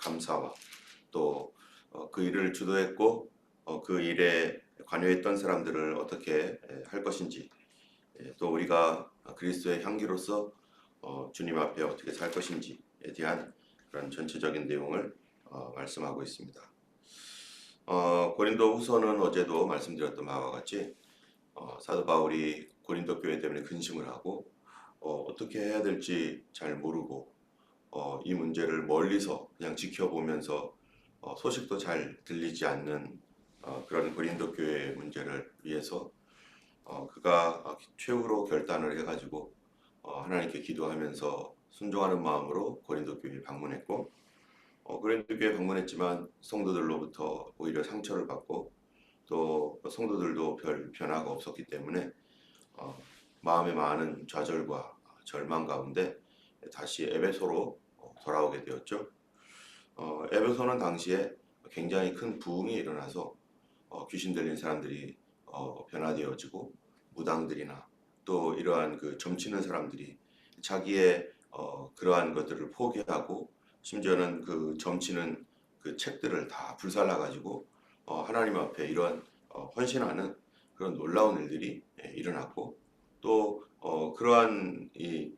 감사와 또 그 일을 주도했고 그 일에 관여했던 사람들을 어떻게 할 것인지, 또 우리가 그리스도의 향기로서 주님 앞에 어떻게 살 것인지에 대한 그런 전체적인 내용을 말씀하고 있습니다. 고린도 후서는 어제도 말씀드렸던 바와 같이 사도 바울이 고린도 교회 때문에 근심을 하고 어떻게 해야 될지 잘 모르고 이 문제를 멀리서 그냥 지켜보면서 소식도 잘 들리지 않는 그런 고린도 교회의 문제를 위해서 그가 최후로 결단을 해가지고 하나님께 기도하면서 순종하는 마음으로 고린도 교회에 방문했고, 고린도 교회에 방문했지만 성도들로부터 오히려 상처를 받고 또 성도들도 별 변화가 없었기 때문에 마음에 많은 좌절과 절망 가운데 다시 에베소로 돌아오게 되었죠. 에베소는 당시에 굉장히 큰 부흥이 일어나서 귀신 들린 사람들이 변화되어지고, 무당들이나 또 이러한 그 점치는 사람들이 자기의 그러한 것들을 포기하고, 심지어는 그 점치는 그 책들을 다 불살라 가지고 하나님 앞에 이러한 헌신하는 그런 놀라운 일들이 일어났고, 또 그러한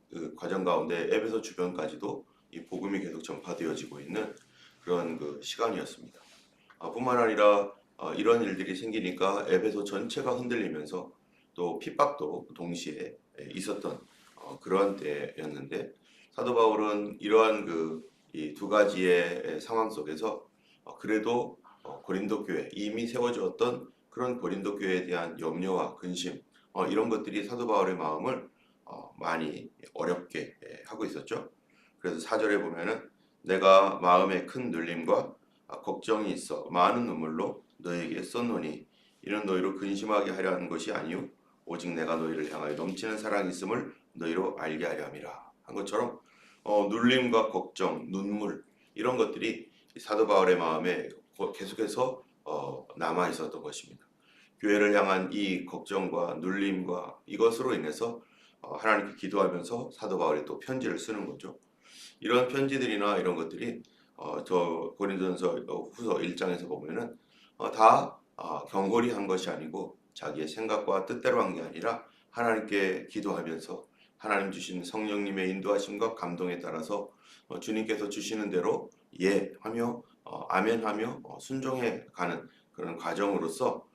그 과정 가운데 에베소 주변까지도 이 복음이 계속 전파되어지고 있는 그런 그 시간이었습니다. 뿐만 아니라 이런 일들이 생기니까 에베소 전체가 흔들리면서 또 핍박도 동시에 있었던 그러한 때였는데, 사도 바울은 이러한 그 이 두 가지의 상황 속에서 그래도 고린도 교회, 이미 세워졌던 그런 고린도 교회에 대한 염려와 근심, 이런 것들이 사도 바울의 마음을 많이 어렵게 하고 있었죠. 그래서 4절에 보면은 내가 마음에 큰 눌림과 걱정이 있어 많은 눈물로 너에게 썼노니 이는 너희로 근심하게 하려 하는 것이 아니요 오직 내가 너희를 향하여 넘치는 사랑이 있음을 너희로 알게 하려 함이라 한 것처럼, 눌림과 걱정, 눈물, 이런 것들이 사도 바울의 마음에 계속해서 남아 있었던 것입니다. 교회를 향한 이 걱정과 눌림과 이것으로 인해서 하나님께 기도하면서 사도 바울이 또 편지를 쓰는 거죠. 이런 편지들이나 이런 것들이 저 고린도전서 후서 1장에서 보면은 다 경골이 한 것이 아니고 자기의 생각과 뜻대로 한 게 아니라 하나님께 기도하면서 하나님 주신 성령님의 인도하심과 감동에 따라서 주님께서 주시는 대로 예 하며 아멘 하며 순종해 가는 그런 과정으로서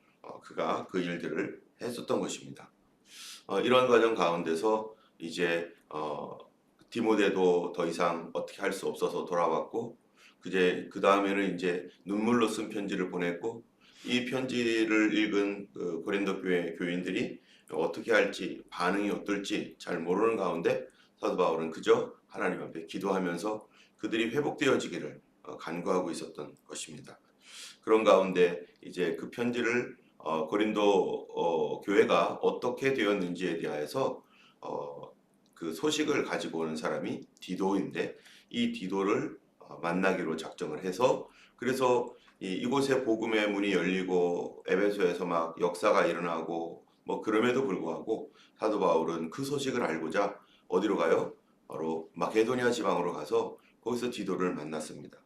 그가 그 일들을 했었던 것입니다. 이런 과정 가운데서 이제 디모데도 더 이상 어떻게 할 수 없어서 돌아왔고, 그 다음에는 이제 눈물로 쓴 편지를 보냈고, 이 편지를 읽은 그 고린도 교회 교인들이 어떻게 할지, 반응이 어떨지 잘 모르는 가운데 사도 바울은 그저 하나님 앞에 기도하면서 그들이 회복되어지기를 간구하고 있었던 것입니다. 그런 가운데 이제 그 편지를 고린도 교회가 어떻게 되었는지에 대해서 그 소식을 가지고 오는 사람이 디도인데, 이 디도를 만나기로 작정을 해서, 그래서 이곳에 복음의 문이 열리고 에베소에서 막 역사가 일어나고 뭐 그럼에도 불구하고 사도 바울은 그 소식을 알고자 어디로 가요? 바로 마게도니아 지방으로 가서 거기서 디도를 만났습니다.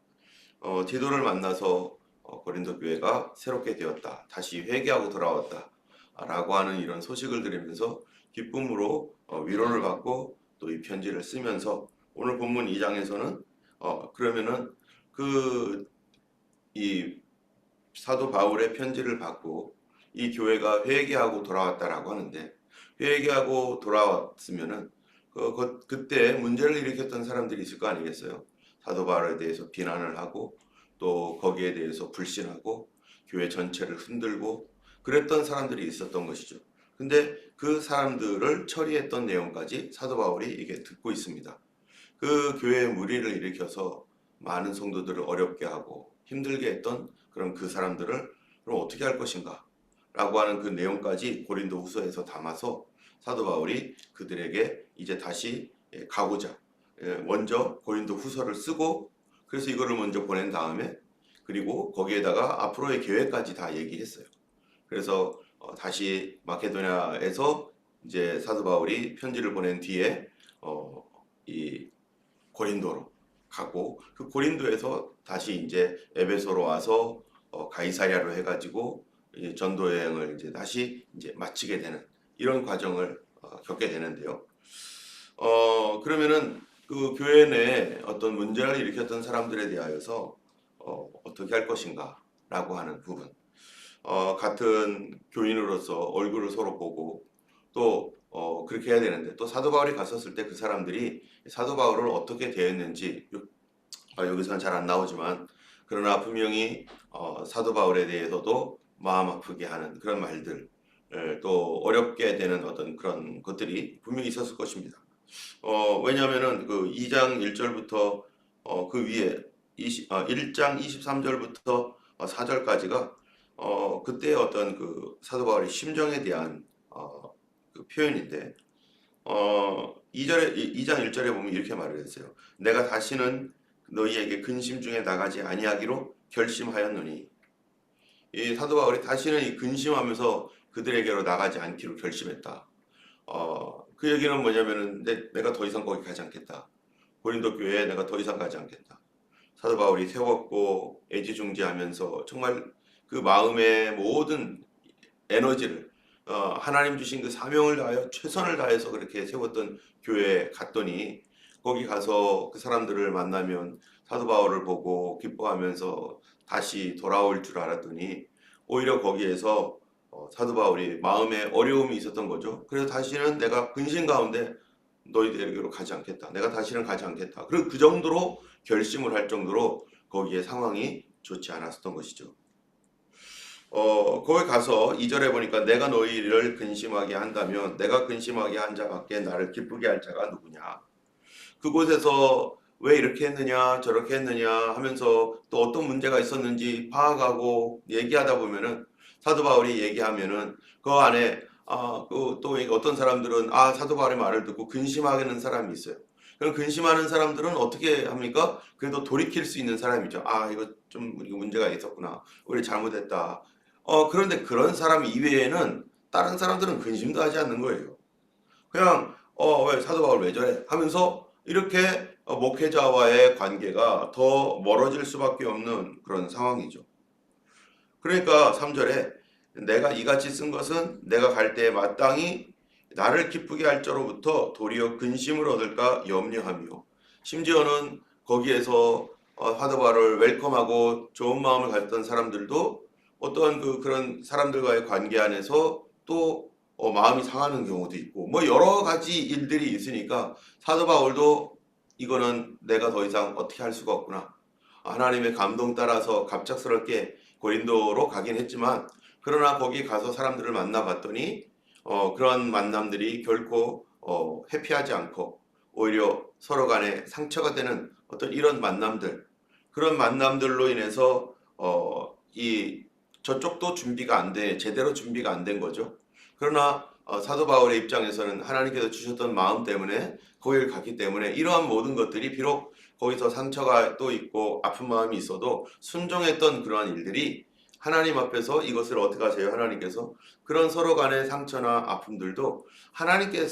디도를 만나서 고린도 교회가 새롭게 되었다, 다시 회개하고 돌아왔다 라고 하는 이런 소식을 들으면서 기쁨으로 위로를 받고 또 이 편지를 쓰면서 오늘 본문 2장에서는 그러면은 그 이 사도 바울의 편지를 받고 이 교회가 회개하고 돌아왔다라고 하는데, 회개하고 돌아왔으면은 그때 문제를 일으켰던 사람들이 있을 거 아니겠어요? 사도 바울에 대해서 비난을 하고 또 거기에 대해서 불신하고 교회 전체를 흔들고 그랬던 사람들이 있었던 것이죠. 근데 그 사람들을 처리했던 내용까지 사도 바울이 이게 듣고 있습니다. 그 교회의 무리를 일으켜서 많은 성도들을 어렵게 하고 힘들게 했던 그런 그 사람들을 그럼 어떻게 할 것인가 라고 하는 그 내용까지 고린도 후서에서 담아서 사도 바울이 그들에게 이제 다시 가고자 먼저 고린도 후서를 쓰고, 그래서 이거를 먼저 보낸 다음에 그리고 거기에다가 앞으로의 계획까지 다 얘기했어요. 그래서 다시 마케도니아에서 이제 사도 바울이 편지를 보낸 뒤에 이 고린도로 가고 그 고린도에서 다시 이제 에베소로 와서 가이사랴로 해가지고 이제 전도 여행을 이제 다시 이제 마치게 되는 이런 과정을 겪게 되는데요. 그러면은 그 교회 내에 어떤 문제를 일으켰던 사람들에 대하여서 어떻게 할 것인가라고 하는 부분. 같은 교인으로서 얼굴을 서로 보고 또 그렇게 해야 되는데 또 사도 바울이 갔었을 때 그 사람들이 사도 바울을 어떻게 대했는지 여기서는 잘 안 나오지만 그러나 분명히 사도 바울에 대해서도 마음 아프게 하는 그런 말들 또 어렵게 되는 어떤 그런 것들이 분명히 있었을 것입니다. 왜냐하면은 그 2장 1절부터 그 위에 1장 23절부터 4절까지가 그때 어떤 그 사도 바울의 심정에 대한 그 표현인데 2장 1절에 보면 이렇게 말을 했어요. 내가 다시는 너희에게 근심 중에 나가지 아니하기로 결심하였노니 이 사도 바울이 다시는 이 근심하면서 그들에게로 나가지 않기로 결심했다. 그 얘기는 뭐냐면은 내가 더 이상 거기 가지 않겠다. 고린도 교회에 내가 더 이상 가지 않겠다. 사도 바울이 세웠고 애지중지하면서 정말 그 마음의 모든 에너지를 하나님 주신 그 사명을 다하여 최선을 다해서 그렇게 세웠던 교회에 갔더니 거기 가서 그 사람들을 만나면 사도 바울을 보고 기뻐하면서 다시 돌아올 줄 알았더니 오히려 거기에서 사도 바울이 마음에 어려움이 있었던 거죠. 그래서 다시는 내가 근심 가운데 너희들에게로 가지 않겠다. 내가 다시는 가지 않겠다. 그리고 그 정도로 결심을 할 정도로 거기에 상황이 좋지 않았었던 것이죠. 거기 가서 2절에 보니까 내가 너희를 근심하게 한다면 내가 근심하게 한 자밖에 나를 기쁘게 할 자가 누구냐. 그곳에서 왜 이렇게 했느냐 저렇게 했느냐 하면서 또 어떤 문제가 있었는지 파악하고 얘기하다 보면은 사도 바울이 얘기하면은 그 안에 또 어떤 사람들은 사도 바울의 말을 듣고 근심하는 사람이 있어요. 그럼 근심하는 사람들은 어떻게 합니까? 그래도 돌이킬 수 있는 사람이죠. 이거 좀 문제가 있었구나. 우리 잘못했다. 그런데 그런 사람 이외에는 다른 사람들은 근심도 하지 않는 거예요. 그냥 왜 사도 바울 왜 저래 하면서 이렇게 목회자와의 관계가 더 멀어질 수밖에 없는 그런 상황이죠. 그러니까 3절에 내가 이같이 쓴 것은 내가 갈 때에 마땅히 나를 기쁘게 할 자로부터 도리어 근심을 얻을까 염려하며 심지어는 거기에서 사도 바울을 웰컴하고 좋은 마음을 가졌던 사람들도 어떠한 그런 사람들과의 관계 안에서 또 마음이 상하는 경우도 있고 뭐 여러 가지 일들이 있으니까 사도 바울도 이거는 내가 더 이상 어떻게 할 수가 없구나. 하나님의 감동 따라서 갑작스럽게 고린도로 가긴 했지만 그러나 거기 가서 사람들을 만나봤더니 그런 만남들이 결코 해피하지 않고 오히려 서로 간에 상처가 되는 어떤 이런 만남들 그런 만남들로 인해서 이 저쪽도 준비가 안 돼 제대로 준비가 안 된 거죠. 그러나 사도 바울의 입장에서는 하나님께서 주셨던 마음 때문에 거기를 갔기 때문에 이러한 모든 것들이 비록 거기서 상처가 또 있고 아픈 마음이 있어도 순종했던 그러한 일들이 하나님 앞에서 이것을 어떻게 하세요? 하나님께서 그런 서로 간의 상처나 아픔들도 하나님께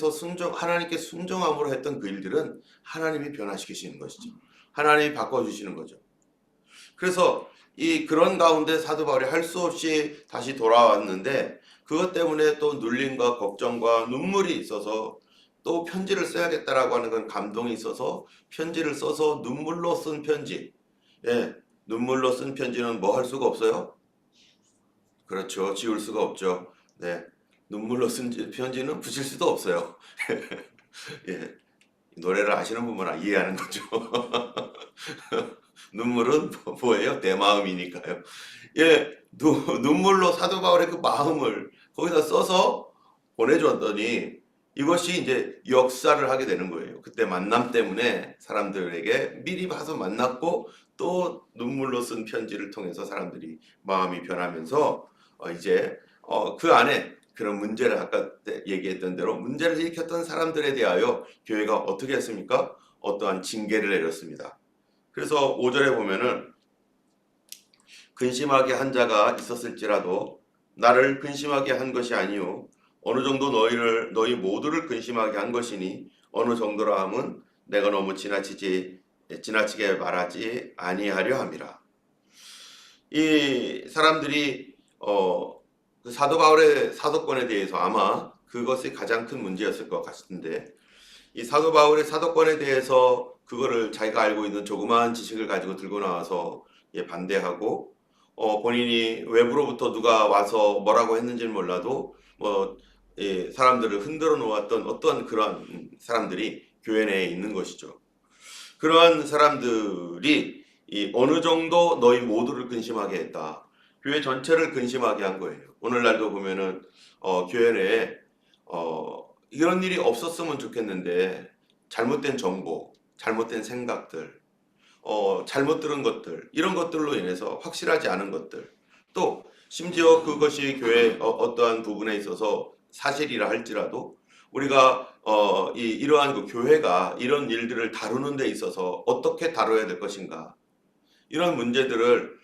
순종함으로 했던 그 일들은 하나님이 변화시키시는 것이죠. 하나님이 바꿔주시는 거죠. 그래서 그런 가운데 사도 바울이 할 수 없이 다시 돌아왔는데 그것 때문에 또 눌림과 걱정과 눈물이 있어서 또 편지를 써야겠다라고 하는 건 감동이 있어서 편지를 써서 눈물로 쓴 편지. 눈물로 쓴 편지는 뭐 할 수가 없어요? 그렇죠. 지울 수가 없죠. 네. 눈물로 쓴 편지는 붙일 수도 없어요. 예. 노래를 아시는 분만 이해하는 거죠. 눈물은 뭐예요? 내 마음이니까요. 눈물로 사도 바울의 그 마음을 거기다 써서 보내줬더니 이것이 이제 역사를 하게 되는 거예요. 그때 만남 때문에 사람들에게 미리 봐서 만났고 또 눈물로 쓴 편지를 통해서 사람들이 마음이 변하면서 이제 그 안에 그런 문제를 아까 얘기했던 대로 문제를 일으켰던 사람들에 대하여 교회가 어떻게 했습니까? 어떠한 징계를 내렸습니다. 그래서 5절에 보면은 근심하게 한 자가 있었을지라도 나를 근심하게 한 것이 아니요 어느 정도 너희 모두를 근심하게 한 것이니 어느 정도라 함은 내가 너무 지나치지 지나치게 말하지 아니하려 함이라. 이 사람들이 그 사도 바울의 사도권에 대해서 아마 그것이 가장 큰 문제였을 것 같은데, 이 사도 바울의 사도권에 대해서 그거를 자기가 알고 있는 조그마한 지식을 가지고 들고 나와서 반대하고, 본인이 외부로부터 누가 와서 뭐라고 했는지는 몰라도 사람들을 흔들어 놓았던 어떤 그런 사람들이 교회 내에 있는 것이죠. 그러한 사람들이 어느 정도 너희 모두를 근심하게 했다. 교회 전체를 근심하게 한 거예요. 오늘날도 보면은 교회 내에 이런 일이 없었으면 좋겠는데, 잘못된 정보, 잘못된 생각들, 잘못 들은 것들, 이런 것들로 인해서 확실하지 않은 것들, 또 심지어 그것이 교회 어떠한 부분에 있어서 사실이라 할지라도 우리가 이러한 그 교회가 이런 일들을 다루는 데 있어서 어떻게 다뤄야 될 것인가, 이런 문제들을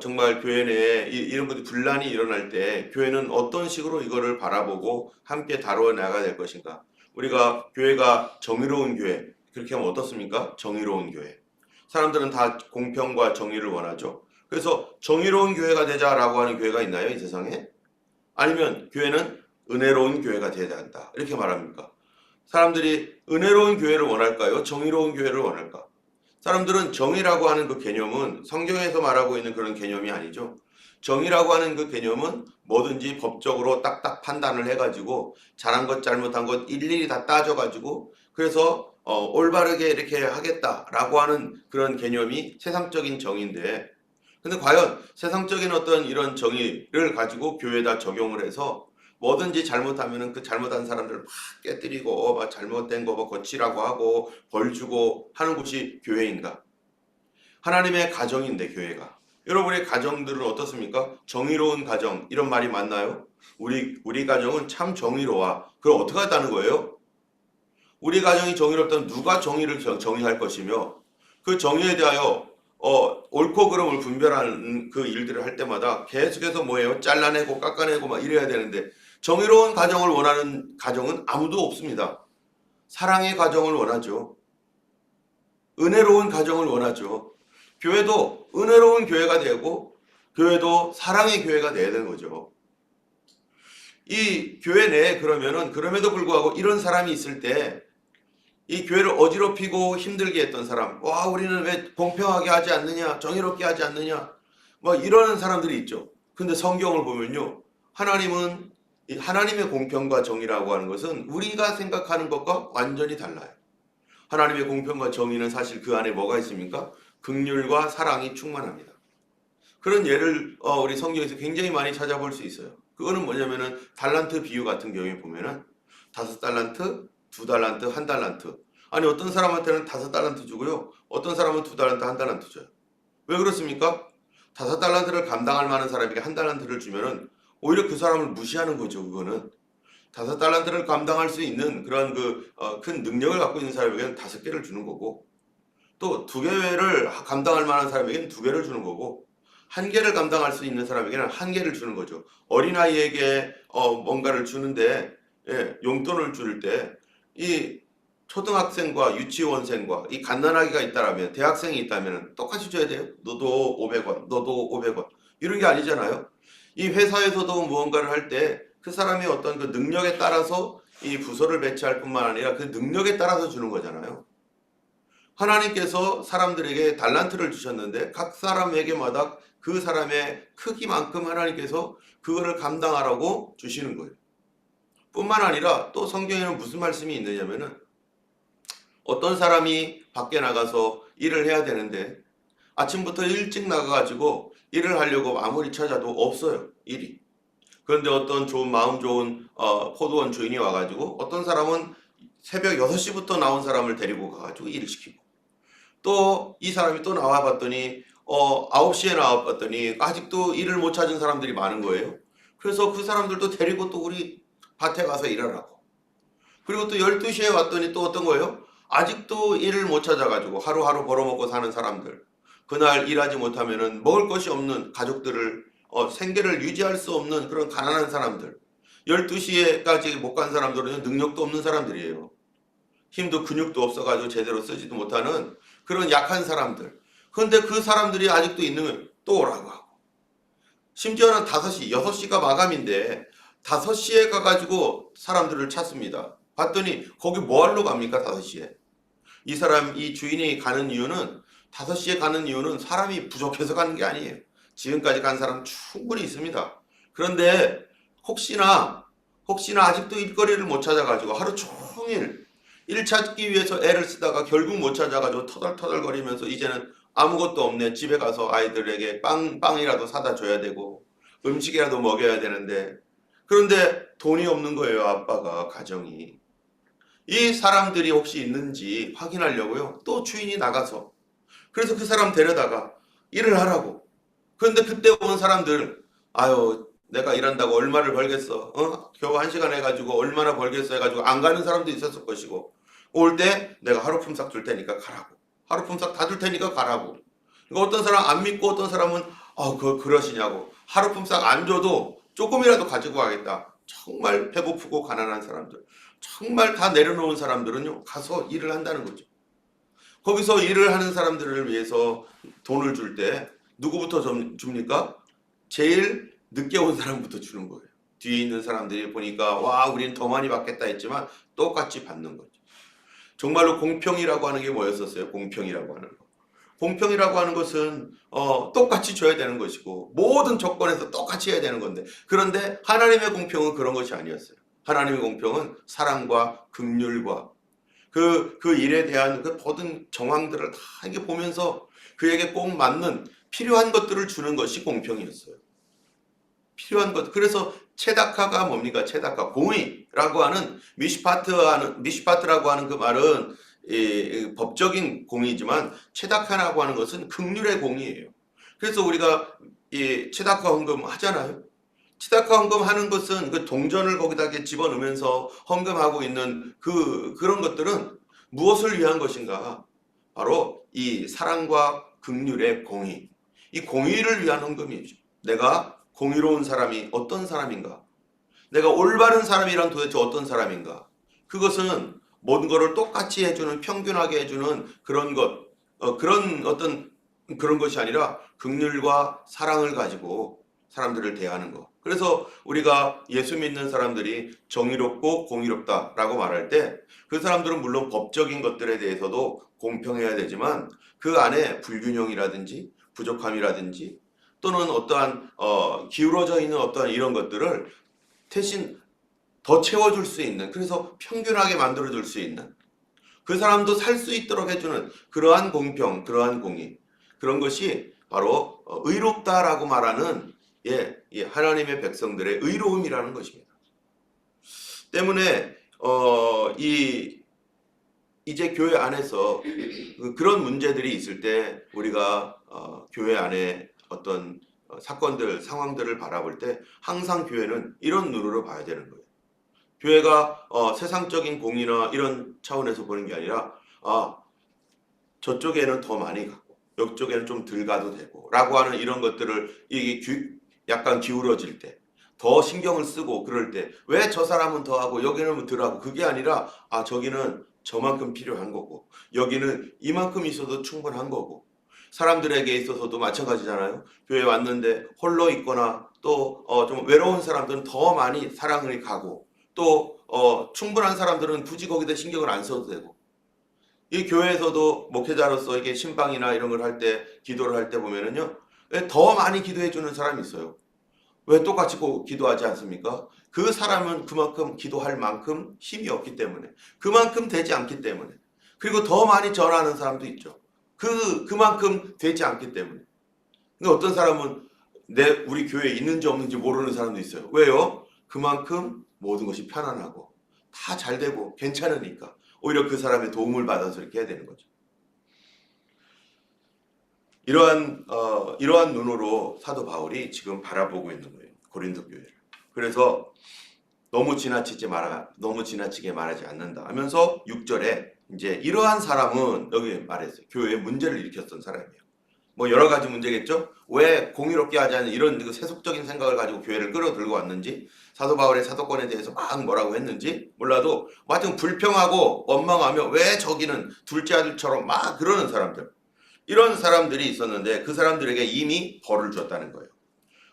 정말 교회 내에 이런 것들 분란이 일어날 때 교회는 어떤 식으로 이거를 바라보고 함께 다루어 나가야 될 것인가. 우리가 교회가 정의로운 교회, 그렇게 하면 어떻습니까? 정의로운 교회. 사람들은 다 공평과 정의를 원하죠. 그래서 정의로운 교회가 되자라고 하는 교회가 있나요, 이 세상에? 아니면 교회는 은혜로운 교회가 되어야 한다, 이렇게 말합니까? 사람들이 은혜로운 교회를 원할까요? 정의로운 교회를 원할까? 사람들은 정의라고 하는 그 개념은 성경에서 말하고 있는 그런 개념이 아니죠. 정의라고 하는 그 개념은 뭐든지 법적으로 딱딱 판단을 해가지고 잘한 것 잘못한 것 일일이 다 따져가지고 그래서 올바르게 이렇게 하겠다라고 하는 그런 개념이 세상적인 정의인데, 근데 과연 세상적인 어떤 이런 정의를 가지고 교회에다 적용을 해서 뭐든지 잘못하면은 그 잘못한 사람들을 막 깨뜨리고 막 잘못된 거 뭐 고치라고 하고 벌 주고 하는 곳이 교회인가? 하나님의 가정인데 교회가. 여러분의 가정들은 어떻습니까? 정의로운 가정, 이런 말이 맞나요? 우리 가정은 참 정의로워. 그럼 어떻게 하다는 거예요? 우리 가정이 정의롭다면 누가 정의를 정의할 것이며, 그 정의에 대하여 옳고 그름을 분별하는 그 일들을 할 때마다 계속해서 뭐예요? 잘라내고 깎아내고 막 이래야 되는데, 정의로운 가정을 원하는 가정은 아무도 없습니다. 사랑의 가정을 원하죠. 은혜로운 가정을 원하죠. 교회도 은혜로운 교회가 되고 교회도 사랑의 교회가 돼야 되는 거죠. 이 교회 내에 그러면은 그럼에도 불구하고 이런 사람이 있을 때 이 교회를 어지럽히고 힘들게 했던 사람, 와 우리는 왜 공평하게 하지 않느냐, 정의롭게 하지 않느냐, 뭐 이러는 사람들이 있죠. 근데 성경을 보면요, 하나님은 하나님의 공평과 정의라고 하는 것은 우리가 생각하는 것과 완전히 달라요. 하나님의 공평과 정의는 사실 그 안에 뭐가 있습니까? 긍휼과 사랑이 충만합니다. 그런 예를 우리 성경에서 굉장히 많이 찾아볼 수 있어요. 그거는 뭐냐면은 달란트 비유 같은 경우에 보면은 5달란트, 2달란트, 1달란트. 아니 어떤 사람한테는 5달란트 주고요, 어떤 사람은 2달란트, 1달란트 줘요. 왜 그렇습니까? 5달란트를 감당할 만한 사람에게 1달란트를 주면은 오히려 그 사람을 무시하는 거죠. 그거는 5달란트를 감당할 수 있는 그런 큰 능력을 갖고 있는 사람에게는 5개를 주는 거고, 또 2개를 감당할 만한 사람에게는 2개를 주는 거고, 1개를 감당할 수 있는 사람에게는 1개를 주는 거죠. 어린아이에게 뭔가를 주는데, 용돈을 줄 때 이 초등학생과 유치원생과 이 갓난아기가 있다라면, 대학생이 있다면 똑같이 줘야 돼요. 너도 500원, 너도 500원, 이런 게 아니잖아요. 이 회사에서도 무언가를 할 때 그 사람의 어떤 그 능력에 따라서 이 부서를 배치할 뿐만 아니라 그 능력에 따라서 주는 거잖아요. 하나님께서 사람들에게 달란트를 주셨는데 각 사람에게마다 그 사람의 크기만큼 하나님께서 그거를 감당하라고 주시는 거예요. 뿐만 아니라 또 성경에는 무슨 말씀이 있느냐면은, 어떤 사람이 밖에 나가서 일을 해야 되는데 아침부터 일찍 나가가지고 일을 하려고 아무리 찾아도 없어요, 일이. 그런데 어떤 좋은 마음 좋은 포도원 주인이 와가지고 어떤 사람은 새벽 6시부터 나온 사람을 데리고 가가지고 일을 시키고, 또 이 사람이 또 나와봤더니 9시에 나와봤더니 아직도 일을 못 찾은 사람들이 많은 거예요. 그래서 그 사람들도 데리고 또 우리 밭에 가서 일하라고. 그리고 또 12시에 왔더니 또 어떤 거예요? 아직도 일을 못 찾아가지고 하루하루 벌어먹고 사는 사람들, 그날 일하지 못하면은 먹을 것이 없는 가족들을 생계를 유지할 수 없는 그런 가난한 사람들, 12시에까지 못 간 사람들은 능력도 없는 사람들이에요. 힘도 근육도 없어가지고 제대로 쓰지도 못하는 그런 약한 사람들. 그런데 그 사람들이 아직도 있는 거예요. 또 오라고 하고. 심지어는 5시, 6시가 마감인데 5시에 가가지고 사람들을 찾습니다. 봤더니 거기 뭐 하러 갑니까? 5시에. 이 주인이 가는 이유는 5시에 가는 이유는 사람이 부족해서 가는 게 아니에요. 지금까지 간 사람 충분히 있습니다. 그런데 혹시나 아직도 일거리를 못 찾아가지고 하루 종일 일 찾기 위해서 애를 쓰다가 결국 못 찾아가지고 터덜터덜거리면서 이제는 아무것도 없네. 집에 가서 아이들에게 빵이라도 사다 줘야 되고 음식이라도 먹여야 되는데, 그런데 돈이 없는 거예요. 아빠가, 가정이. 이 사람들이 혹시 있는지 확인하려고요. 또 주인이 나가서, 그래서 그 사람 데려다가 일을 하라고. 그런데 그때 온 사람들, 아유 내가 일한다고 얼마를 벌겠어, 겨우 1시간 해가지고 얼마나 벌겠어 해가지고 안 가는 사람도 있었을 것이고, 올 때 내가 하루 품삯 줄 테니까 가라고, 하루 품삯 다 줄 테니까 가라고. 그러니까 어떤 사람 안 믿고, 어떤 사람은 그러시냐고, 하루 품삯 안 줘도 조금이라도 가지고 가겠다. 정말 배고프고 가난한 사람들, 정말 다 내려놓은 사람들은요 가서 일을 한다는 거죠. 거기서 일을 하는 사람들을 위해서 돈을 줄 때 누구부터 줍니까? 제일 늦게 온 사람부터 주는 거예요. 뒤에 있는 사람들이 보니까 와 우리는 더 많이 받겠다 했지만 똑같이 받는 거죠. 정말로 공평이라고 하는 게 뭐였었어요? 공평이라고 하는 거. 공평이라고 하는 것은 똑같이 줘야 되는 것이고 모든 조건에서 똑같이 해야 되는 건데, 그런데 하나님의 공평은 그런 것이 아니었어요. 하나님의 공평은 사랑과 긍휼과 그 일에 대한 그 모든 정황들을 다 이게 보면서 그에게 꼭 맞는 필요한 것들을 주는 것이 공평이었어요. 필요한 것. 그래서 체다카가 뭡니까? 체다카, 공의라고 하는 미시파트라고 하는 그 말은 법적인 공의지만 체다카라고 하는 것은 긍휼의 공의예요. 그래서 우리가 이 체다카 헌금 하잖아요. 치다카 헌금하는 것은 그 동전을 거기다 집어넣으면서 헌금하고 있는 그런 것들은 무엇을 위한 것인가? 바로 이 사랑과 긍휼의 공의, 이 공의를 위한 헌금이죠. 내가 공의로운 사람이 어떤 사람인가? 내가 올바른 사람이란 도대체 어떤 사람인가? 그것은 모든 것을 똑같이 해주는, 평균하게 해주는 그런 것, 그런 것이 아니라 긍휼과 사랑을 가지고 사람들을 대하는 것. 그래서 우리가 예수 믿는 사람들이 정의롭고 공의롭다라고 말할 때 그 사람들은 물론 법적인 것들에 대해서도 공평해야 되지만 그 안에 불균형이라든지 부족함이라든지 또는 어떠한 기울어져 있는 어떠한 이런 것들을 대신 더 채워줄 수 있는, 그래서 평균하게 만들어줄 수 있는, 그 사람도 살 수 있도록 해주는 그러한 공평, 그러한 공의, 그런 것이 바로 의롭다라고 말하는 하나님의 백성들의 의로움이라는 것입니다. 때문에 이제 교회 안에서 그런 문제들이 있을 때 우리가 교회 안에 어떤 사건들, 상황들을 바라볼 때 항상 교회는 이런 눈으로 봐야 되는 거예요. 교회가 세상적인 공의나 이런 차원에서 보는 게 아니라 저쪽에는 더 많이 가고 이쪽에는 좀 덜 가도 되고 라고 하는 이런 것들을 약간 기울어질 때, 더 신경을 쓰고 그럴 때 왜 저 사람은 더 하고 여기는 덜 하고, 그게 아니라 저기는 저만큼 필요한 거고 여기는 이만큼 있어도 충분한 거고. 사람들에게 있어서도 마찬가지잖아요. 교회 왔는데 홀로 있거나 또 좀 외로운 사람들은 더 많이 사랑을 가고, 또 충분한 사람들은 굳이 거기다 신경을 안 써도 되고. 이 교회에서도 목회자로서 이게 신방이나 이런 걸 할 때, 기도를 할 때 보면은요, 더 많이 기도해 주는 사람이 있어요. 왜 똑같이 기도하지 않습니까? 그 사람은 그만큼 기도할 만큼 힘이 없기 때문에, 그만큼 되지 않기 때문에, 그리고 더 많이 전하는 사람도 있죠. 그만큼 되지 않기 때문에. 근데 어떤 사람은 우리 교회에 있는지 없는지 모르는 사람도 있어요. 왜요? 그만큼 모든 것이 편안하고 다 잘 되고 괜찮으니까 오히려 그 사람의 도움을 받아서 이렇게 해야 되는 거죠. 이러한 눈으로 사도 바울이 지금 바라보고 있는 거예요. 고린도 교회를. 그래서 너무 지나치게 말하지 않는다 하면서 6절에 이제 이러한 사람은, 여기 말했어요. 교회에 문제를 일으켰던 사람이에요. 뭐 여러 가지 문제겠죠. 왜 공의롭게 하지 않는 이런 그 세속적인 생각을 가지고 교회를 끌어들고 왔는지, 사도 바울의 사도권에 대해서 막 뭐라고 했는지 몰라도 뭐 하여튼 불평하고 원망하며 왜 저기는 둘째 아들처럼 막 그러는 사람들, 이런 사람들이 있었는데 그 사람들에게 이미 벌을 줬다는 거예요.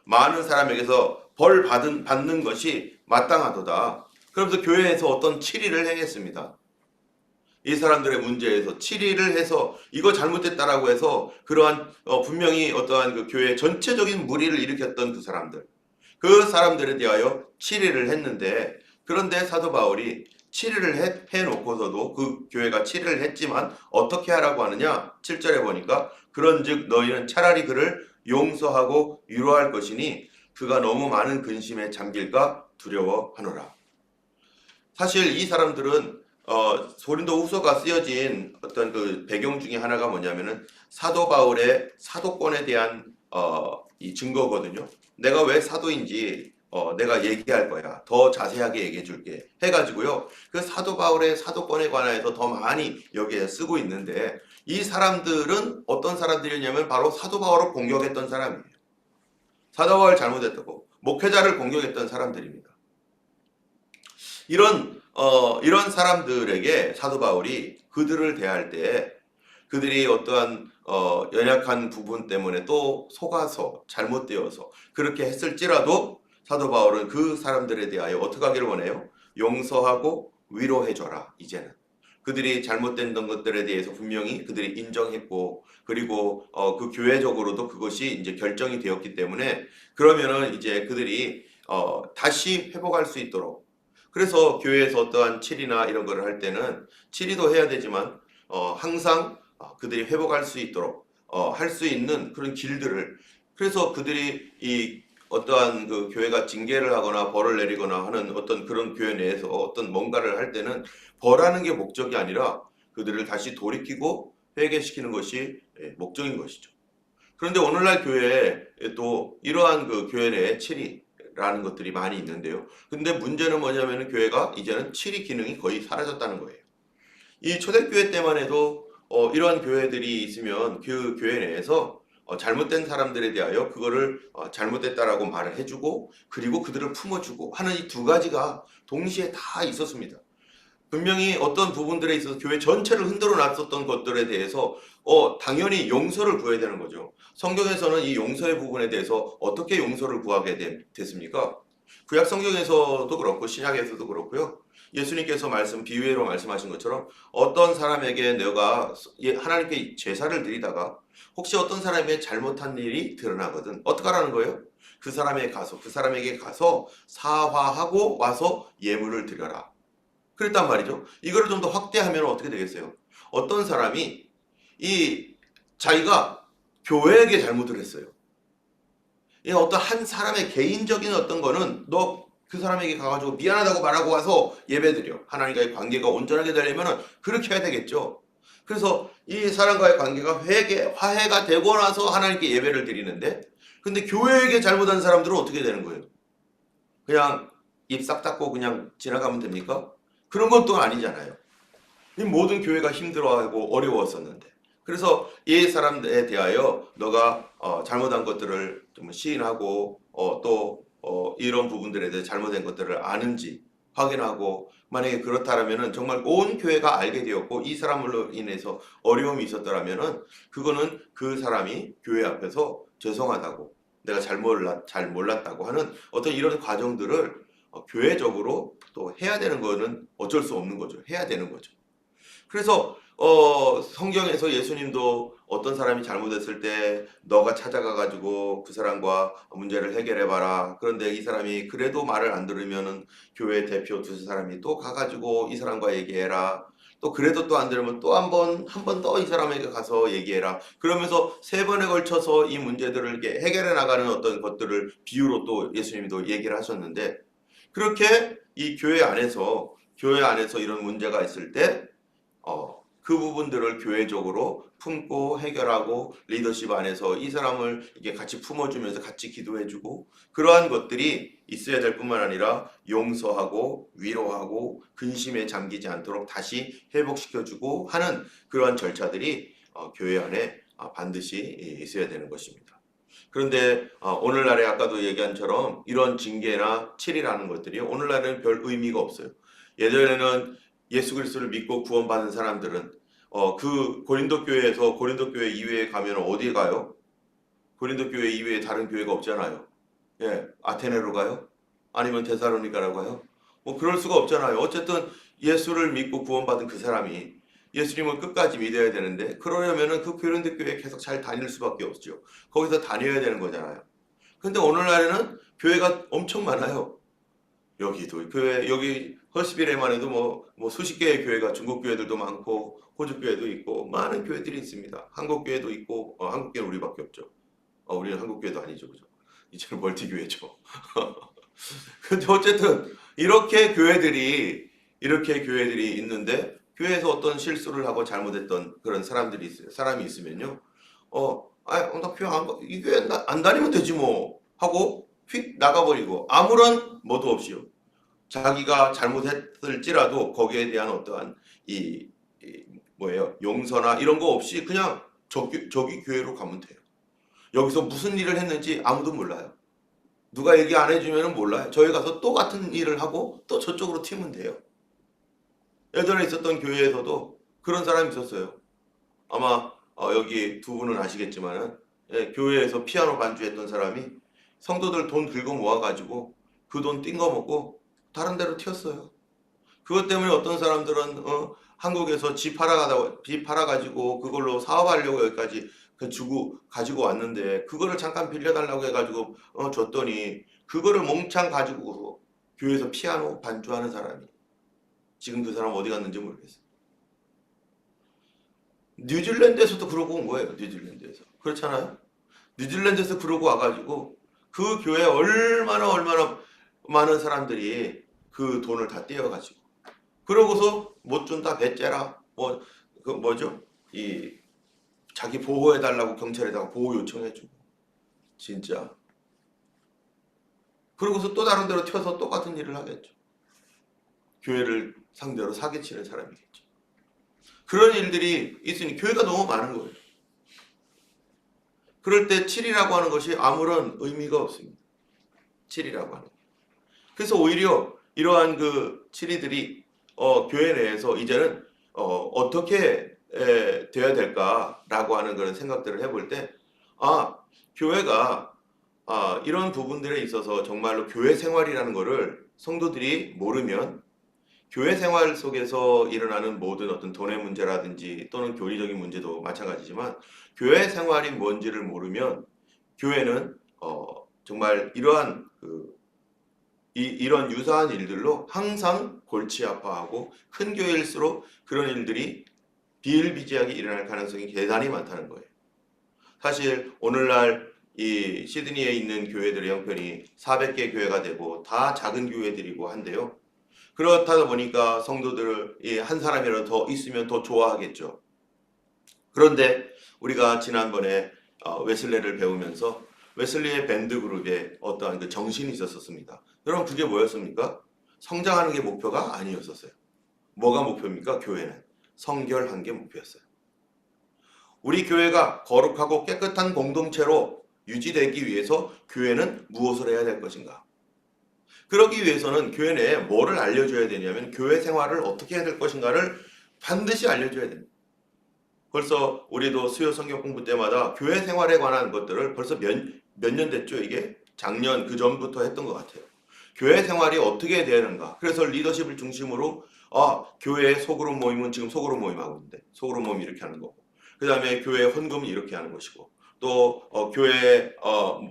많은 사람에게서 받는 것이 마땅하도다. 그러면서 교회에서 어떤 치리를 행했습니다. 이 사람들의 문제에서 치리를 해서 이거 잘못됐다라고 해서 그러한 분명히 어떠한 그 교회 전체적인 무리를 일으켰던 그 사람들에 대하여 치리를 했는데, 그런데 사도 바울이 치리를 해놓고서도 그 교회가 치리를 했지만 어떻게 하라고 하느냐. 7절에 보니까 그런즉 너희는 차라리 그를 용서하고 위로할 것이니 그가 너무 많은 근심에 잠길까 두려워하노라. 사실 이 사람들은 고린도 후서가 쓰여진 어떤 그 배경 중에 하나가 뭐냐면은 사도 바울의 사도권에 대한 이 증거거든요. 내가 왜 사도인지 내가 얘기할 거야. 더 자세하게 얘기해 줄게. 해가지고요. 그 사도 바울의 사도권에 관해서 더 많이 여기에 쓰고 있는데, 이 사람들은 어떤 사람들이냐면 바로 사도 바울을 공격했던 사람이에요. 사도 바울 잘못했다고 목회자를 공격했던 사람들입니다. 이런 사람들에게 사도 바울이 그들을 대할 때 그들이 어떠한 연약한 부분 때문에 또 속아서 잘못되어서 그렇게 했을지라도 사도 바울은 그 사람들에 대하여 어떻게 하기를 원해요? 용서하고 위로해줘라. 이제는 그들이 잘못된 것들에 대해서 분명히 그들이 인정했고, 그리고 그 교회적으로도 그것이 이제 결정이 되었기 때문에 그러면은 이제 그들이 다시 회복할 수 있도록, 그래서 교회에서 어떠한 치리나 이런 거를 할 때는 치리도 해야 되지만 항상 그들이 회복할 수 있도록 할 수 있는 그런 길들을, 그래서 그들이 이 어떠한 그 교회가 징계를 하거나 벌을 내리거나 하는 어떤 그런 교회 내에서 어떤 뭔가를 할 때는 벌하는 게 목적이 아니라 그들을 다시 돌이키고 회개시키는 것이 목적인 것이죠. 그런데 오늘날 교회에 또 이러한 그 교회 내에 치리라는 것들이 많이 있는데요. 근데 문제는 뭐냐면 교회가 이제는 치리 기능이 거의 사라졌다는 거예요. 이 초대교회 때만 해도 이러한 교회들이 있으면 그 교회 내에서 잘못된 사람들에 대하여 그거를 잘못됐다라고 말을 해주고, 그리고 그들을 품어주고 하는 이 두 가지가 동시에 다 있었습니다. 분명히 어떤 부분들에 있어서 교회 전체를 흔들어 놨었던 것들에 대해서 당연히 용서를 구해야 되는 거죠. 성경에서는 이 용서의 부분에 대해서 어떻게 용서를 구하게 됐습니까? 구약 성경에서도 그렇고 신약에서도 그렇고요. 예수님께서 비유로 말씀하신 것처럼 어떤 사람에게 내가 하나님께 제사를 드리다가 혹시 어떤 사람의 잘못한 일이 드러나거든. 어떻게 하라는 거예요? 그 사람에게 가서 사화하고 와서 예물을 드려라. 그랬단 말이죠. 이거를 좀 더 확대하면 어떻게 되겠어요? 어떤 사람이 자기가 교회에게 잘못을 했어요. 어떤 한 사람의 개인적인 어떤 거는 너 그 사람에게 가가지고 미안하다고 말하고 와서 예배드려. 하나님과의 관계가 온전하게 되려면 그렇게 해야 되겠죠. 그래서 이 사람과의 관계가 화해가 되고 나서 하나님께 예배를 드리는데, 근데 교회에게 잘못한 사람들은 어떻게 되는 거예요? 그냥 입 싹 닫고 그냥 지나가면 됩니까? 그런 건 또 아니잖아요. 이 모든 교회가 힘들어하고 어려웠었는데, 그래서 이 사람들에 대하여 너가 잘못한 것들을 좀 시인하고 또 이런 부분들에 대해 잘못된 것들을 아는지 확인하고, 만약에 그렇다라면은 정말 온 교회가 알게 되었고 이 사람으로 인해서 어려움이 있었더라면은 그거는 그 사람이 교회 앞에서 죄송하다고, 내가 잘 몰랐다고 하는 어떤 이런 과정들을 교회적으로 또 해야 되는 거는 어쩔 수 없는 거죠. 해야 되는 거죠. 그래서 성경에서 예수님도 어떤 사람이 잘못했을 때 너가 찾아가 가지고 그 사람과 문제를 해결해 봐라. 그런데 이 사람이 그래도 말을 안 들으면은 교회 대표 두세 사람이 또 가가지고 이 사람과 얘기해라. 또 그래도 또 안 들으면 또 한 번 더 이 사람에게 가서 얘기해라. 그러면서 세 번에 걸쳐서 이 문제들을 이렇게 해결해 나가는 어떤 것들을 비유로 또 예수님도 얘기를 하셨는데, 그렇게 이 교회 안에서 이런 문제가 있을 때 그 부분들을 교회적으로 품고 해결하고, 리더십 안에서 이 사람을 이게 같이 품어주면서 같이 기도해주고, 그러한 것들이 있어야 될 뿐만 아니라 용서하고 위로하고 근심에 잠기지 않도록 다시 회복시켜주고 하는 그러한 절차들이 교회 안에 반드시 있어야 되는 것입니다. 그런데 오늘날에 아까도 얘기한처럼 이런 징계나 칠이라는 것들이 오늘날에는 별 의미가 없어요. 예전에는 예수 그리스도를 믿고 구원받은 사람들은 그 고린도 교회에서 고린도 교회 이외에 가면 어디에 가요? 고린도 교회 이외에 다른 교회가 없잖아요. 예, 아테네로 가요? 아니면 데살로니가라고 가요? 뭐 그럴 수가 없잖아요. 어쨌든 예수를 믿고 구원받은 그 사람이 예수님을 끝까지 믿어야 되는데 그러려면은 그 고린도 교회에 계속 잘 다닐 수밖에 없죠. 거기서 다녀야 되는 거잖아요. 근데 오늘날에는 교회가 엄청 많아요. 여기도 교회 여기 허스빌에만 해도 뭐 수십 개의 교회가 중국 교회들도 많고 호주 교회도 있고 많은 교회들이 있습니다. 한국 교회도 있고 한국 교회는 우리밖에 없죠. 우리는 한국 교회도 아니죠, 그죠? 이제는 멀티 교회죠. 근데 어쨌든 이렇게 교회들이 있는데 교회에서 어떤 실수를 하고 잘못했던 그런 사람들이 있어요. 사람이 있으면요. 나 교회 이 교회 안 다니면 되지 뭐 하고 휙 나가버리고 아무런 뭐도 없이요. 자기가 잘못했을지라도 거기에 대한 어떠한 뭐예요? 용서나 이런 거 없이 그냥 저기 교회로 가면 돼요. 여기서 무슨 일을 했는지 아무도 몰라요. 누가 얘기 안 해주면 몰라요. 저희 가서 또 같은 일을 하고 또 저쪽으로 튀면 돼요. 예전에 있었던 교회에서도 그런 사람이 있었어요. 아마 여기 두 분은 아시겠지만은 교회에서 피아노 반주했던 사람이 성도들 돈 긁어 모아가지고 그 돈 띵거 먹고 다른 데로 튀었어요. 그것 때문에 어떤 사람들은 한국에서 집 팔아가지고 그걸로 사업하려고 여기까지 가지고 왔는데 그거를 잠깐 빌려달라고 해가지고 줬더니 그거를 몽창 가지고 교회에서 피아노 반주하는 사람이 지금 그 사람 어디 갔는지 모르겠어요. 뉴질랜드에서도 그러고 온 거예요. 뉴질랜드에서. 그렇잖아요. 뉴질랜드에서 그러고 와가지고 그 교회에 얼마나 많은 사람들이 그 돈을 다 떼어가지고 그러고서 못 준다 배째라 그 뭐죠? 자기 보호해달라고 경찰에다가 보호 요청해주고 진짜 그러고서 또 다른 데로 튀어서 똑같은 일을 하겠죠. 교회를 상대로 사기치는 사람이겠죠. 그런 일들이 있으니 교회가 너무 많은 거예요. 그럴 때 7이라고 하는 것이 아무런 의미가 없습니다. 7이라고 하는 것. 그래서 오히려 이러한 그 7이들이 교회 내에서 이제는 어떻게 돼야 될까라고 하는 그런 생각들을 해볼 때 교회가 이런 부분들에 있어서 정말로 교회 생활이라는 것을 성도들이 모르면 교회 생활 속에서 일어나는 모든 어떤 돈의 문제라든지 또는 교리적인 문제도 마찬가지지만 교회 생활이 뭔지를 모르면 교회는 정말 이러한 이런 유사한 일들로 항상 골치 아파하고 큰 교회일수록 그런 일들이 비일비재하게 일어날 가능성이 대단히 많다는 거예요. 사실 오늘날 이 시드니에 있는 교회들의 형편이 400개 교회가 되고 다 작은 교회들이고 한데요. 그렇다 보니까 성도들이 한 사람이라도 더 있으면 더 좋아하겠죠. 그런데 우리가 지난번에 웨슬레를 배우면서 웨슬리의 밴드 그룹에 어떠한 그 정신이 있었습니다. 여러분 그게 뭐였습니까? 성장하는 게 목표가 아니었었어요. 뭐가 목표입니까? 교회는 성결한 게 목표였어요. 우리 교회가 거룩하고 깨끗한 공동체로 유지되기 위해서 교회는 무엇을 해야 될 것인가? 그러기 위해서는 교회 내에 뭐를 알려줘야 되냐면 교회 생활을 어떻게 해야 될 것인가를 반드시 알려줘야 됩니다. 벌써 우리도 수요 성경 공부 때마다 교회 생활에 관한 것들을 벌써 몇 년 됐죠 이게? 작년 그 전부터 했던 것 같아요. 교회 생활이 어떻게 되는가? 그래서 리더십을 중심으로 교회 소그룹 모임은 지금 소그룹 모임 하고 있는데 소그룹 모임 이렇게 하는 거고 그 다음에 교회 헌금은 이렇게 하는 것이고 또 교회에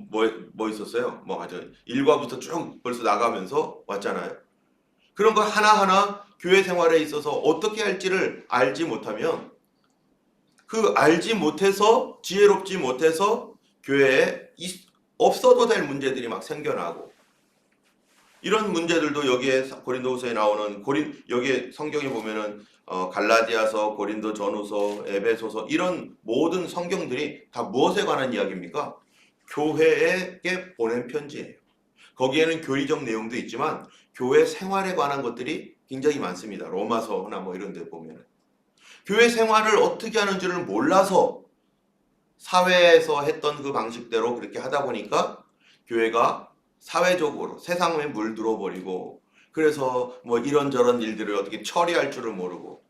뭐 있었어요? 뭐 아주 일과부터 쭉 벌써 나가면서 왔잖아요. 그런 거 하나하나 교회 생활에 있어서 어떻게 할지를 알지 못하면 그 알지 못해서 지혜롭지 못해서 교회에 없어도 될 문제들이 막 생겨나고 이런 문제들도 여기에 고린도후서에 나오는 여기에 성경에 보면은 갈라디아서, 고린도 전후서, 에베소서 이런 모든 성경들이 다 무엇에 관한 이야기입니까? 교회에게 보낸 편지예요. 거기에는 교리적 내용도 있지만 교회 생활에 관한 것들이 굉장히 많습니다. 로마서나 뭐 이런 데 보면은 교회 생활을 어떻게 하는지를 몰라서 사회에서 했던 그 방식대로 그렇게 하다 보니까 교회가 사회적으로 세상에 물들어 버리고, 그래서 뭐 이런저런 일들을 어떻게 처리할 줄을 모르고,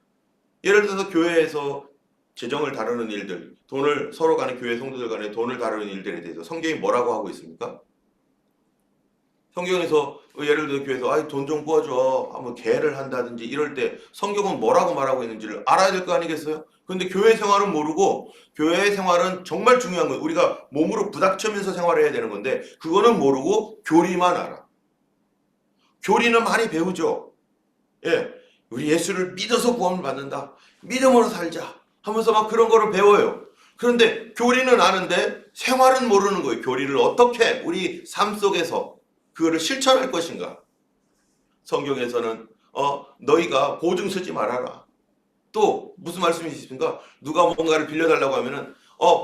예를 들어서 교회에서 재정을 다루는 일들, 돈을 서로 간에 교회 성도들 간에 돈을 다루는 일들에 대해서 성경이 뭐라고 하고 있습니까? 성경에서 예를 들어 교회에서 돈 좀 구워줘 한번 계를 한다든지 이럴 때 성경은 뭐라고 말하고 있는지를 알아야 될 거 아니겠어요? 그런데 교회 생활은 모르고, 교회 생활은 정말 중요한 거예요. 우리가 몸으로 부닥치면서 생활해야 되는 건데 그거는 모르고 교리만 알아. 교리는 많이 배우죠. 예, 우리 예수를 믿어서 구원을 받는다, 믿음으로 살자 하면서 막 그런 거를 배워요. 그런데 교리는 아는데 생활은 모르는 거예요. 교리를 어떻게 우리 삶 속에서 그거를 실천할 것인가. 성경에서는 너희가 보증 서지 말아라. 또 무슨 말씀이 있습니까? 누가 뭔가를 빌려달라고 하면은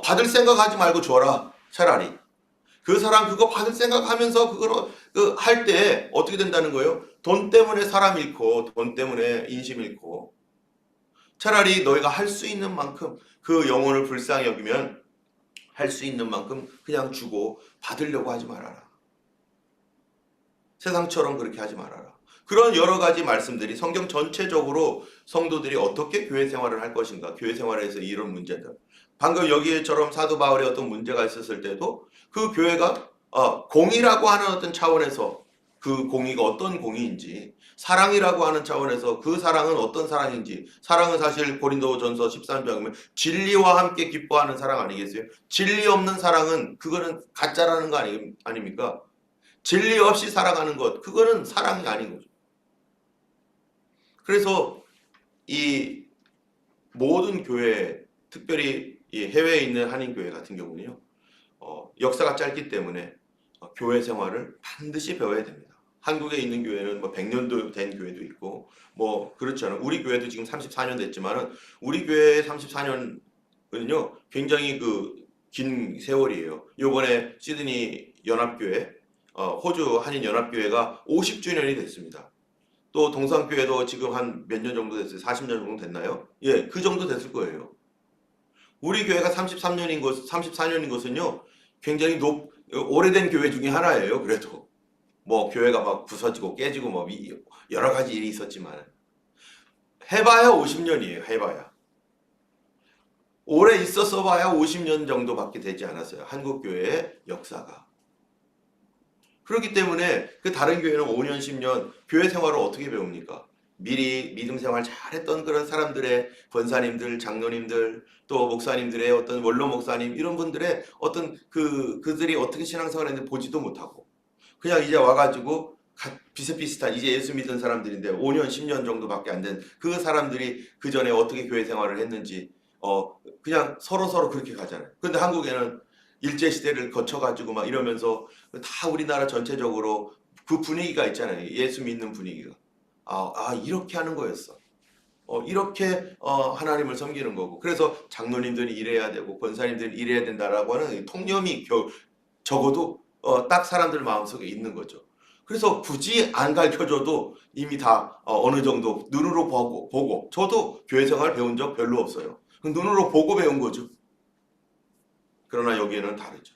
받을 생각하지 말고 줘라. 차라리 그 사람 그거 받을 생각하면서 그거로 할 때 어떻게 된다는 거예요? 돈 때문에 사람 잃고 돈 때문에 인심 잃고, 차라리 너희가 할 수 있는 만큼 그 영혼을 불쌍히 여기면 할 수 있는 만큼 그냥 주고 받으려고 하지 말아라. 세상처럼 그렇게 하지 말아라. 그런 여러 가지 말씀들이 성경 전체적으로 성도들이 어떻게 교회 생활을 할 것인가, 교회 생활에서 이런 문제들, 방금 여기에처럼 사도 바울의 어떤 문제가 있었을 때도 그 교회가 공의라고 하는 어떤 차원에서 그 공의가 어떤 공의인지, 사랑이라고 하는 차원에서 그 사랑은 어떤 사랑인지, 사랑은 사실 고린도전서 13장에 보면 진리와 함께 기뻐하는 사랑 아니겠어요? 진리 없는 사랑은 그거는 가짜라는 거 아닙니까? 진리 없이 살아가는 것, 그거는 사랑이 아닌 거죠. 그래서 이 모든 교회, 특별히 이 해외에 있는 한인교회 같은 경우는요, 역사가 짧기 때문에 교회 생활을 반드시 배워야 됩니다. 한국에 있는 교회는 뭐 100년도 된 교회도 있고 뭐 그렇잖아요. 우리 교회도 지금 34년 됐지만은 우리 교회 34년은요 굉장히 긴 세월이에요. 요번에 시드니 연합교회, 호주 한인연합교회가 50주년이 됐습니다. 또 동산교회도 지금 한 몇 년 정도 됐어요. 40년 정도 됐나요? 예, 그 정도 됐을 거예요. 우리 교회가 34년인 것은요 굉장히 오래된 교회 중에 하나예요. 그래도 뭐 교회가 막 부서지고 깨지고 뭐 여러 가지 일이 있었지만 해봐야 50년이에요. 해봐야. 오래 있었어 봐야 50년 정도밖에 되지 않았어요. 한국 교회의 역사가. 그렇기 때문에 그 다른 교회는 5년, 10년 교회 생활을 어떻게 배웁니까? 미리 믿음 생활 잘했던 그런 사람들의, 권사님들, 장로님들, 또 목사님들의 어떤 원로 목사님 이런 분들의 어떤 그들이 어떻게 신앙생활을 했는지 보지도 못하고 그냥 이제 와가지고 비슷비슷한 이제 예수 믿은 사람들인데 5년, 10년 정도밖에 안 된 그 사람들이 그 전에 어떻게 교회 생활을 했는지 그냥 서로 그렇게 가잖아요. 그런데 한국에는 일제시대를 거쳐가지고 막 이러면서 다 우리나라 전체적으로 그 분위기가 있잖아요. 예수 믿는 분위기가. 이렇게 하는 거였어. 이렇게 하나님을 섬기는 거고. 그래서 장로님들이 이래야 되고 권사님들이 이래야 된다라고 하는 통념이 적어도 딱 사람들 마음속에 있는 거죠. 그래서 굳이 안 가르쳐줘도 이미 다 어느 정도 눈으로 보고 저도 교회 생활 배운 적 별로 없어요. 눈으로 보고 배운 거죠. 그러나 여기에는 다르죠.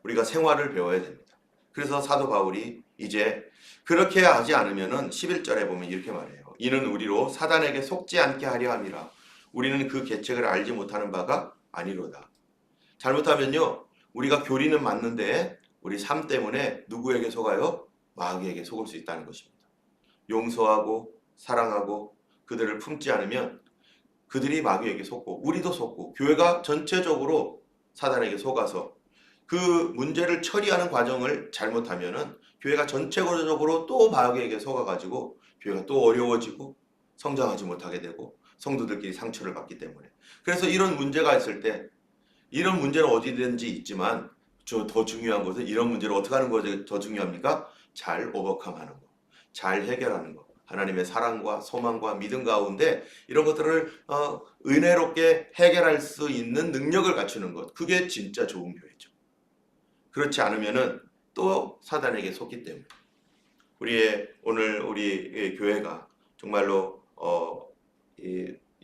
우리가 생활을 배워야 됩니다. 그래서 사도 바울이 이제 그렇게 하지 않으면은 11절에 보면 이렇게 말해요. 이는 우리로 사단에게 속지 않게 하려 함이라. 우리는 그 계책을 알지 못하는 바가 아니로다. 잘못하면요, 우리가 교리는 맞는데 우리 삶 때문에 누구에게 속아요? 마귀에게 속을 수 있다는 것입니다. 용서하고 사랑하고 그들을 품지 않으면 그들이 마귀에게 속고 우리도 속고 교회가 전체적으로 사단에게 속아서 그 문제를 처리하는 과정을 잘못하면은 교회가 전체적으로 또 마귀에게 속아가지고 교회가 또 어려워지고 성장하지 못하게 되고 성도들끼리 상처를 받기 때문에. 그래서 이런 문제가 있을 때, 이런 문제는 어디든지 있지만 더 중요한 것은 이런 문제를 어떻게 하는 것이 더 중요합니까? 잘 오버컴하는 거, 잘 해결하는 거. 하나님의 사랑과 소망과 믿음 가운데 이런 것들을 은혜롭게 해결할 수 있는 능력을 갖추는 것, 그게 진짜 좋은 교회죠. 그렇지 않으면은 또 사단에게 속기 때문에. 오늘 우리 교회가 정말로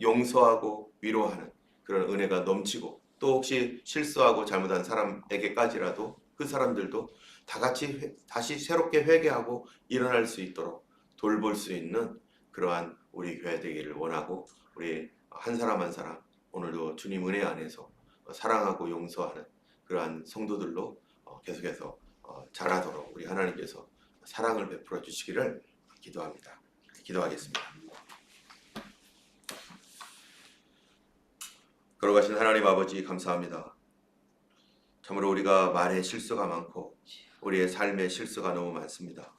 용서하고 위로하는 그런 은혜가 넘치고 또 혹시 실수하고 잘못한 사람에게까지라도 그 사람들도 다 같이 다시 새롭게 회개하고 일어날 수 있도록 돌볼 수 있는 그러한 우리 교회 되기를 원하고, 우리 한 사람 한 사람 오늘도 주님 은혜 안에서 사랑하고 용서하는 그러한 성도들로 계속해서 자라도록 우리 하나님께서 사랑을 베풀어 주시기를 기도합니다. 기도하겠습니다. 걸어가신 하나님 아버지, 감사합니다. 참으로 우리가 말에 실수가 많고 우리의 삶에 실수가 너무 많습니다.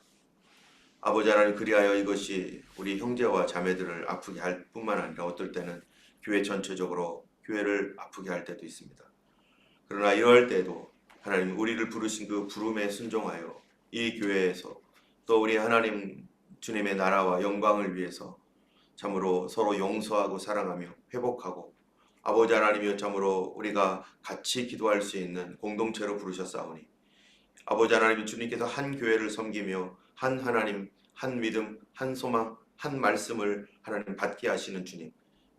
아버지 하나님, 그리하여 이것이 우리 형제와 자매들을 아프게 할 뿐만 아니라 어떨 때는 교회 전체적으로 교회를 아프게 할 때도 있습니다. 그러나 이럴 때도 하나님, 우리를 부르신 그 부름에 순종하여 이 교회에서 또 우리 하나님 주님의 나라와 영광을 위해서 참으로 서로 용서하고 사랑하며 회복하고, 아버지 하나님이여 참으로 우리가 같이 기도할 수 있는 공동체로 부르셨사오니, 아버지 하나님, 주님께서 한 교회를 섬기며 한 하나님, 한 믿음, 한 소망, 한 말씀을 하나님 받게 하시는 주님,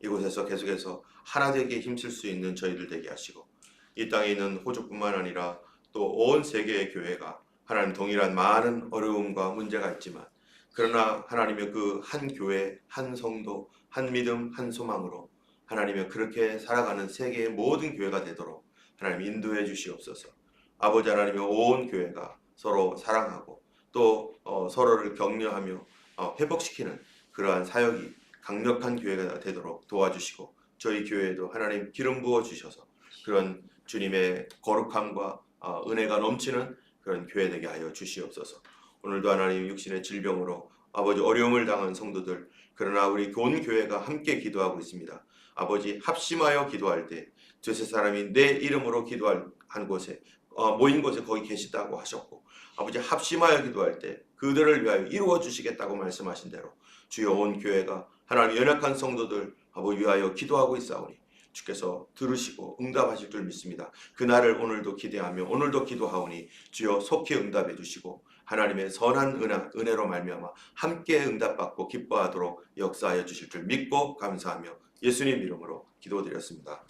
이곳에서 계속해서 하나 되게 힘쓸 수 있는 저희들 되게 하시고, 이 땅에 있는 호주뿐만 아니라 또 온 세계의 교회가 하나님 동일한 많은 어려움과 문제가 있지만, 그러나 하나님의 그 한 교회, 한 성도, 한 믿음, 한 소망으로 하나님의 그렇게 살아가는 세계의 모든 교회가 되도록 하나님 인도해 주시옵소서. 아버지 하나님의 온 교회가 서로 사랑하고 또 서로를 격려하며 회복시키는 그러한 사역이 강력한 교회가 되도록 도와주시고, 저희 교회에도 하나님 기름 부어 주셔서 그런 주님의 거룩함과 은혜가 넘치는 그런 교회 되게 하여 주시옵소서. 오늘도 하나님 육신의 질병으로 아버지 어려움을 당한 성도들, 그러나 우리 온 교회가 함께 기도하고 있습니다. 아버지, 합심하여 기도할 때 두세 사람이 내 이름으로 기도한 곳에 모인 곳에 거기 계시다고 하셨고, 아버지 합심하여 기도할 때 그들을 위하여 이루어 주시겠다고 말씀하신 대로 주여 온 교회가 하나님 연약한 성도들 아버지 위하여 기도하고 있사오니 주께서 들으시고 응답하실 줄 믿습니다. 그날을 오늘도 기대하며 오늘도 기도하오니 주여 속히 응답해 주시고 하나님의 선한 은혜로 말미암아 함께 응답받고 기뻐하도록 역사하여 주실 줄 믿고 감사하며 예수님 이름으로 기도드렸습니다.